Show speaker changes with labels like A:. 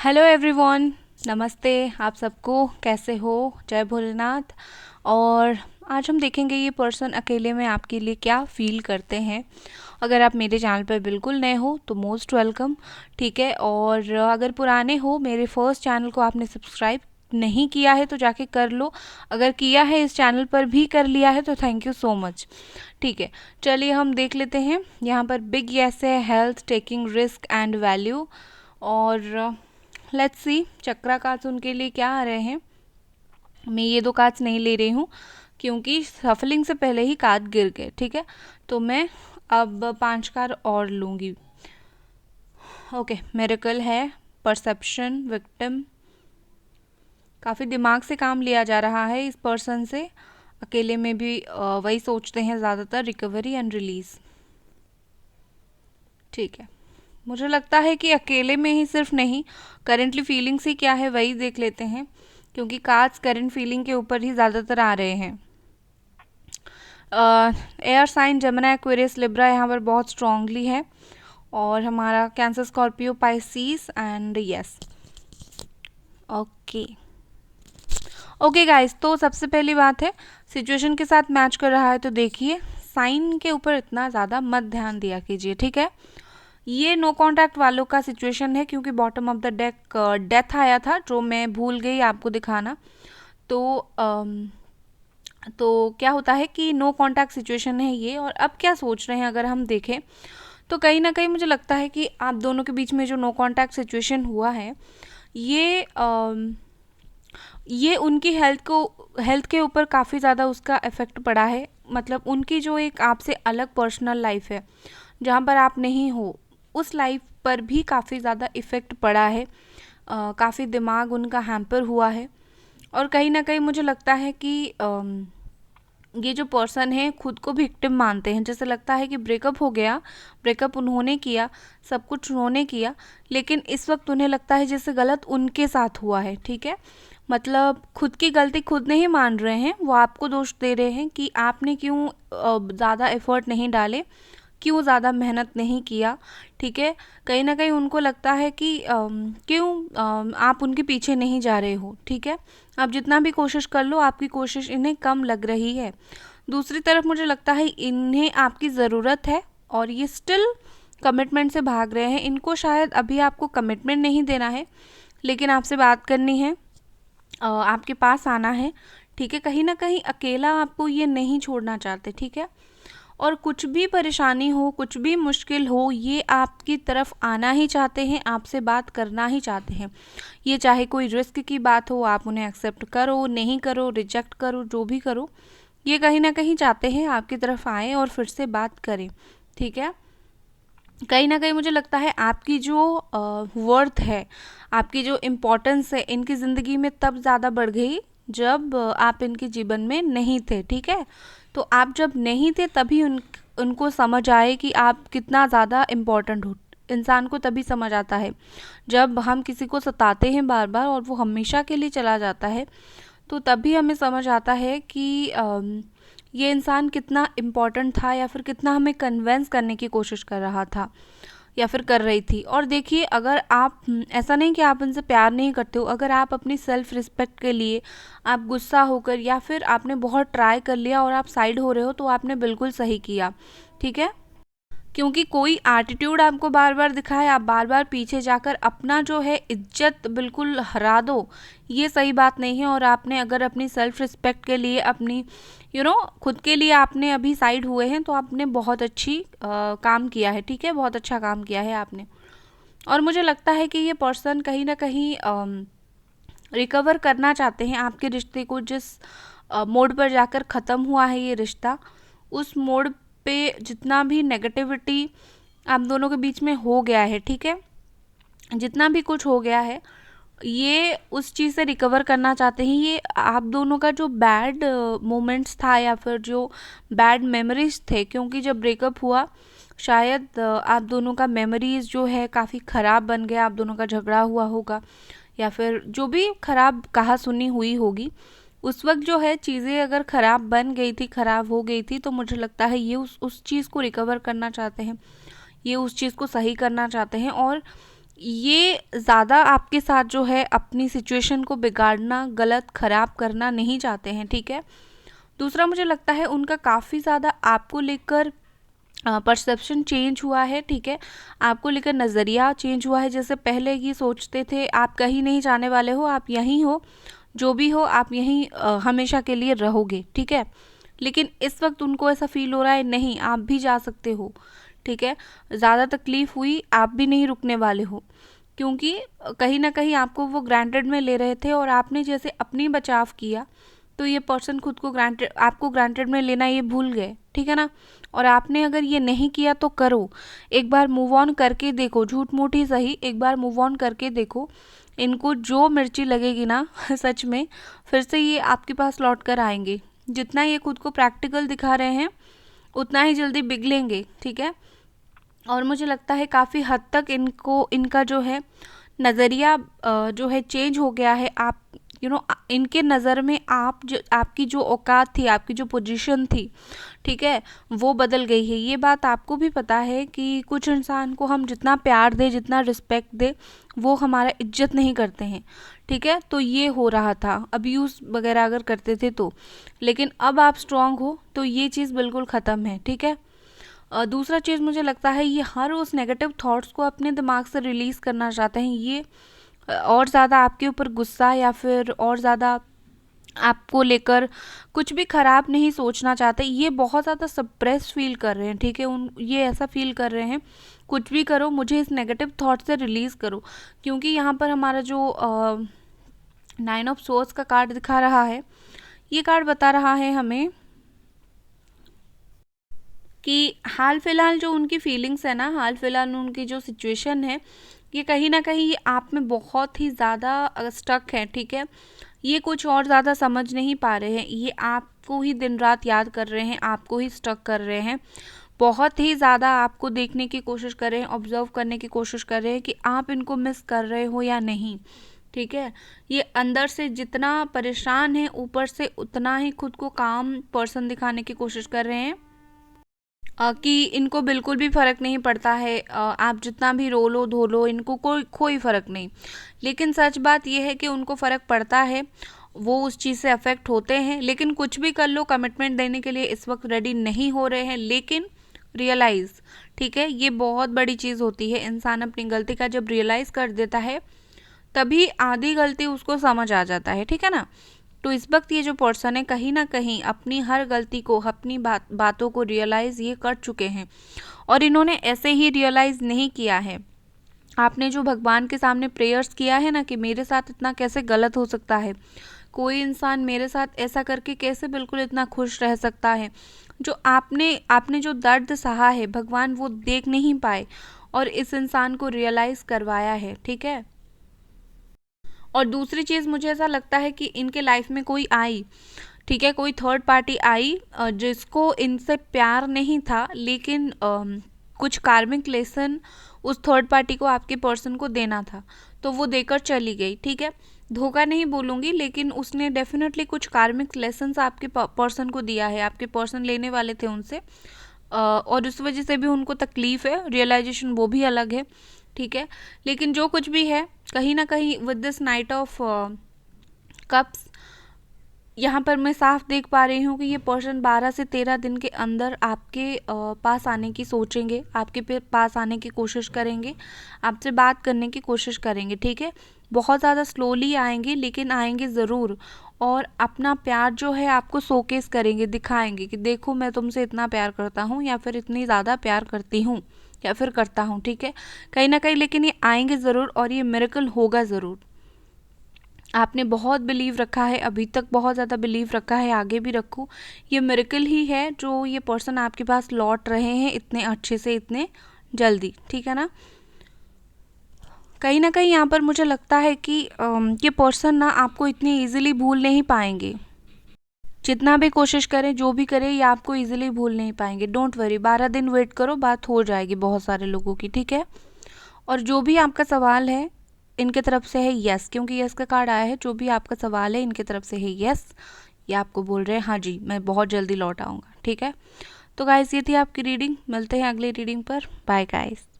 A: Hello everyone, नमस्ते। आप सबको कैसे हो? जय भोलेनाथ। और आज हम देखेंगे ये पर्सन अकेले में आपके लिए क्या फील करते हैं। अगर आप मेरे चैनल पर बिल्कुल नए हो तो मोस्ट वेलकम, ठीक है। और अगर पुराने हो, मेरे फर्स्ट चैनल को आपने सब्सक्राइब नहीं किया है तो जाके कर लो। अगर किया है, इस चैनल पर भी कर लिया है तो थैंक यू सो मच, ठीक है। चलिए हम देख लेते हैं। यहाँ पर बिग येस है, health, taking risk and value. और लेट्स सी चक्रा कार्ड्स उनके लिए क्या आ रहे हैं। मैं ये दो कार्ड्स नहीं ले रही हूँ क्योंकि सफलिंग से पहले ही कार्ड गिर गए, ठीक है। तो मैं अब 5 कार्ड और लूँगी। ओके, मिरेकल है, परसेप्शन, विक्टिम। काफ़ी दिमाग से काम लिया जा रहा है इस पर्सन से। अकेले में भी वही सोचते हैं ज़्यादातर, रिकवरी एंड रिलीज, ठीक है। मुझे लगता है कि अकेले में ही सिर्फ नहीं, करेंटली फीलिंग्स ही क्या है वही देख लेते हैं, क्योंकि कार्ड्स करंट फीलिंग के ऊपर ही ज़्यादातर आ रहे हैं। Air sign Gemini, Aquarius, Libra यहाँ पर बहुत स्ट्रांगली है। और हमारा Cancer, Scorpio, Pisces and yes. Okay okay guys, तो सबसे पहली बात है, सिचुएशन के साथ मैच कर रहा है तो देखिए, साइन के ऊपर इतना ज़्यादा मत ध्यान दिया कीजिए, ठीक है। ये नो कांटेक्ट वालों का सिचुएशन है, क्योंकि bottom of the deck death आया था जो मैं भूल गई आपको दिखाना। तो क्या होता है कि नो कांटेक्ट सिचुएशन है ये। और अब क्या सोच रहे हैं अगर हम देखें, तो कहीं ना कहीं मुझे लगता है कि आप दोनों के बीच में जो नो कांटेक्ट सिचुएशन हुआ है, ये उनकी हेल्थ के ऊपर काफ़ी ज़्यादा उसका इफ़ेक्ट पड़ा है। मतलब उनकी जो एक आपसे अलग पर्सनल लाइफ है जहाँ पर आप नहीं हो, उस लाइफ पर भी काफ़ी ज़्यादा इफ़ेक्ट पड़ा है। काफ़ी दिमाग उनका हैम्पर हुआ है। और कहीं ना कहीं मुझे लगता है कि ये जो पर्सन है खुद को विक्टिम मानते हैं। जैसे लगता है कि ब्रेकअप हो गया, ब्रेकअप उन्होंने किया, सब कुछ उन्होंने किया, लेकिन इस वक्त उन्हें लगता है जैसे गलत उनके साथ हुआ है, ठीक है। मतलब खुद की गलती खुद नहीं मान रहे हैं, वो आपको दोष दे रहे हैं कि आपने क्यों ज़्यादा एफर्ट नहीं डाले, क्यों ज़्यादा मेहनत नहीं किया, ठीक है। कहीं ना कहीं उनको लगता है कि क्यों आप उनके पीछे नहीं जा रहे हो, ठीक है। आप जितना भी कोशिश कर लो, आपकी कोशिश इन्हें कम लग रही है। दूसरी तरफ मुझे लगता है इन्हें आपकी ज़रूरत है और ये स्टिल कमिटमेंट से भाग रहे हैं। इनको शायद अभी आपको कमिटमेंट नहीं देना है, लेकिन आपसे बात करनी है, आपके पास आना है, ठीक है। कहीं ना कहीं अकेला आपको ये नहीं छोड़ना चाहते, ठीक है। और कुछ भी परेशानी हो, कुछ भी मुश्किल हो, ये आपकी तरफ आना ही चाहते हैं, आपसे बात करना ही चाहते हैं। ये चाहे कोई रिस्क की बात हो, आप उन्हें एक्सेप्ट करो, नहीं करो, रिजेक्ट करो, जो भी करो, ये कहीं ना कहीं चाहते हैं आपकी तरफ आए और फिर से बात करें, ठीक है। कहीं ना कहीं मुझे लगता है आपकी जो वर्थ है, आपकी जो इम्पोर्टेंस है इनकी ज़िंदगी में तब ज़्यादा बढ़ गई जब आप इनके जीवन में नहीं थे, ठीक है। तो आप जब नहीं थे तभी उनको समझ आए कि आप कितना ज़्यादा इम्पोर्टेंट हो। इंसान को तभी समझ आता है जब हम किसी को सताते हैं बार बार और वो हमेशा के लिए चला जाता है, तो तभी हमें समझ आता है कि ये इंसान कितना इम्पोर्टेंट था, या फिर कितना हमें कन्वेंस करने की कोशिश कर रहा था या फिर कर रही थी। और देखिए, अगर आप ऐसा नहीं कि आप उनसे प्यार नहीं करते हो, अगर आप अपनी सेल्फ रिस्पेक्ट के लिए आप गुस्सा होकर या फिर आपने बहुत ट्राई कर लिया और आप साइड हो रहे हो, तो आपने बिल्कुल सही किया, ठीक है। क्योंकि कोई एटीट्यूड आपको बार बार दिखाए, आप बार बार पीछे जाकर अपना जो है इज्जत बिल्कुल हरा दो, ये सही बात नहीं है। और आपने अगर अपनी सेल्फ रिस्पेक्ट के लिए, अपनी खुद के लिए आपने अभी साइड हुए हैं, तो आपने बहुत अच्छी काम किया है, ठीक है। बहुत अच्छा काम किया है आपने। और मुझे लगता है कि ये पर्सन कहीं ना कहीं रिकवर करना चाहते हैं आपके रिश्ते को। जिस मोड पर जाकर ख़त्म हुआ है ये रिश्ता, उस मोड पे जितना भी नेगेटिविटी आप दोनों के बीच में हो गया है, ठीक है, जितना भी कुछ हो गया है, ये उस चीज़ से रिकवर करना चाहते हैं। ये आप दोनों का जो बैड मोमेंट्स था या फिर जो बैड मेमोरीज थे, क्योंकि जब ब्रेकअप हुआ शायद आप दोनों का मेमोरीज जो है काफ़ी ख़राब बन गया, आप दोनों का झगड़ा हुआ होगा या फिर जो भी ख़राब कहा सुनी हुई होगी, उस वक्त जो है चीज़ें अगर ख़राब बन गई थी, ख़राब हो गई थी, तो मुझे लगता है ये उस चीज़ को रिकवर करना चाहते हैं, ये उस चीज़ को सही करना चाहते हैं। और ये ज़्यादा आपके साथ जो है अपनी सिचुएशन को बिगाड़ना, गलत ख़राब करना नहीं चाहते हैं, ठीक है। दूसरा मुझे लगता है उनका काफ़ी ज़्यादा आपको लेकर परसेप्शन चेंज हुआ है, ठीक है। आपको लेकर नज़रिया चेंज हुआ है। जैसे पहले ये सोचते थे आप कहीं नहीं जाने वाले हो, आप यहीं हो, जो भी हो आप यहीं हमेशा के लिए रहोगे, ठीक है। लेकिन इस वक्त उनको ऐसा फील हो रहा है नहीं, आप भी जा सकते हो, ठीक है। ज़्यादा तकलीफ़ हुई, आप भी नहीं रुकने वाले हो, क्योंकि कहीं ना कहीं आपको वो ग्रांटेड में ले रहे थे और आपने जैसे अपनी बचाव किया तो ये पर्सन खुद को ग्रांटेड, आपको ग्रांटेड में लेना ये भूल गए, ठीक है ना। और आपने अगर ये नहीं किया तो करो, एक बार मूव ऑन करके देखो, झूठ मूठ ही सही, एक बार मूव ऑन करके देखो। इनको जो मिर्ची लगेगी ना सच में फिर से ये आपके पास लौट कर आएंगे। जितना ये खुद को प्रैक्टिकल दिखा रहे हैं उतना ही जल्दी बिगड़ेंगे, ठीक है। और मुझे लगता है काफ़ी हद तक इनको, इनका जो है नज़रिया जो है चेंज हो गया है। आप इनके नज़र में आप जो, आपकी जो औकात थी, आपकी जो पोजीशन थी, ठीक है, वो बदल गई है। ये बात आपको भी पता है कि कुछ इंसान को हम जितना प्यार दे, जितना रिस्पेक्ट दे, वो हमारा इज्जत नहीं करते हैं, ठीक है। तो ये हो रहा था, अब्यूज़ वगैरह अगर करते थे तो। लेकिन अब आप स्ट्रांग हो तो ये चीज़ बिल्कुल ख़त्म है, ठीक है। दूसरा चीज़ मुझे लगता है ये हर उस नेगेटिव थॉट्स को अपने दिमाग से रिलीज़ करना चाहते हैं। ये और ज़्यादा आपके ऊपर गुस्सा या फिर और ज़्यादा आपको लेकर कुछ भी ख़राब नहीं सोचना चाहते। ये बहुत ज़्यादा सप्रेस फील कर रहे हैं, ठीक है। ये ऐसा फील कर रहे हैं कुछ भी करो मुझे इस नेगेटिव थॉट से रिलीज़ करो। क्योंकि यहाँ पर हमारा जो 9 ऑफ सोर्स का कार्ड दिखा रहा है, ये कार्ड बता रहा है हमें कि हाल फिलहाल जो उनकी फीलिंग्स है ना, हाल फिलहाल उनकी जो सिचुएशन है, ये कहीं ना कहीं ये आप में बहुत ही ज़्यादा स्टक है, ठीक है। ये कुछ और ज़्यादा समझ नहीं पा रहे हैं, ये आपको ही दिन रात याद कर रहे हैं, आपको ही स्टक कर रहे हैं, बहुत ही ज़्यादा आपको देखने की कोशिश कर रहे हैं, ऑब्जर्व करने की कोशिश कर रहे हैं कि आप इनको मिस कर रहे हो या नहीं, ठीक है। ये अंदर से जितना परेशान है, ऊपर से उतना ही खुद को काम पर्सन दिखाने की कोशिश कर रहे हैं कि इनको बिल्कुल भी फ़र्क नहीं पड़ता है, आप जितना भी रो लो धो लो, इनको कोई फ़र्क नहीं। लेकिन सच बात यह है कि उनको फ़र्क पड़ता है, वो उस चीज़ से अफेक्ट होते हैं। लेकिन कुछ भी कर लो, कमिटमेंट देने के लिए इस वक्त रेडी नहीं हो रहे हैं। लेकिन रियलाइज़, ठीक है, ये बहुत बड़ी चीज़ होती है। इंसान अपनी गलती का जब रियलाइज़ कर देता है तभी आधी गलती उसको समझ आ जाता है, ठीक है ना। तो इस वक्त ये जो पर्सन है कहीं ना कहीं अपनी हर गलती को, अपनी बातों को रियलाइज़ ये कर चुके हैं। और इन्होंने ऐसे ही रियलाइज़ नहीं किया है, आपने जो भगवान के सामने प्रेयर्स किया है ना कि मेरे साथ इतना कैसे गलत हो सकता है, कोई इंसान मेरे साथ ऐसा करके कैसे बिल्कुल इतना खुश रह सकता है, जो आपने जो दर्द सहा है भगवान वो देख नहीं पाए और इस इंसान को रियलाइज़ करवाया है, ठीक है। और दूसरी चीज़ मुझे ऐसा लगता है कि इनके लाइफ में कोई आई, ठीक है, कोई थर्ड पार्टी आई जिसको इनसे प्यार नहीं था, लेकिन कुछ कार्मिक लेसन उस थर्ड पार्टी को, आपके पर्सन को देना था, तो वो देकर चली गई, ठीक है। धोखा नहीं बोलूँगी, लेकिन उसने डेफिनेटली कुछ कार्मिक लेसन्स आपके पर्सन को दिया है। आपके पर्सन लेने वाले थे उनसे और उस वजह से भी उनको तकलीफ़ है, रियलाइजेशन वो भी अलग है, ठीक है। लेकिन जो कुछ भी है, कहीं ना कहीं with this night of cups, यहाँ पर मैं साफ देख पा रही हूँ कि ये पर्सन 12 से 13 दिन के अंदर आपके पास आने की सोचेंगे, आपके पास आने की कोशिश करेंगे, आपसे बात करने की कोशिश करेंगे, ठीक है। बहुत ज़्यादा स्लोली आएंगे, लेकिन आएंगे ज़रूर। और अपना प्यार जो है आपको शोकेस करेंगे, दिखाएंगे कि देखो मैं तुमसे इतना प्यार करता हूँ, या फिर इतनी ज़्यादा प्यार करती हूँ, या फिर करता हूँ, ठीक है, कहीं ना कहीं। लेकिन ये आएंगे ज़रूर और ये मिरेकल होगा ज़रूर। आपने बहुत बिलीव रखा है, अभी तक बहुत ज़्यादा बिलीव रखा है, आगे भी रखो। ये मिरेकल ही है जो ये पर्सन आपके पास लौट रहे हैं इतने अच्छे से, इतने जल्दी, ठीक है ना। कहीं ना कहीं यहाँ पर मुझे लगता है कि ये पर्सन ना आपको इतनी इजीली भूल नहीं पाएंगे, जितना भी कोशिश करें, जो भी करें, ये आपको इजीली भूल नहीं पाएंगे। डोंट वरी, 12 दिन वेट करो, बात हो जाएगी बहुत सारे लोगों की, ठीक है। और जो भी आपका सवाल है इनके तरफ से है यस, क्योंकि यस का कार्ड आया है। जो भी आपका सवाल है इनके तरफ से है यस, ये आपको बोल रहे हैं हाँ जी मैं बहुत जल्दी लौट आऊँगा, ठीक है। तो गाइस ये थी आपकी रीडिंग, मिलते हैं अगली रीडिंग पर। Bye guys.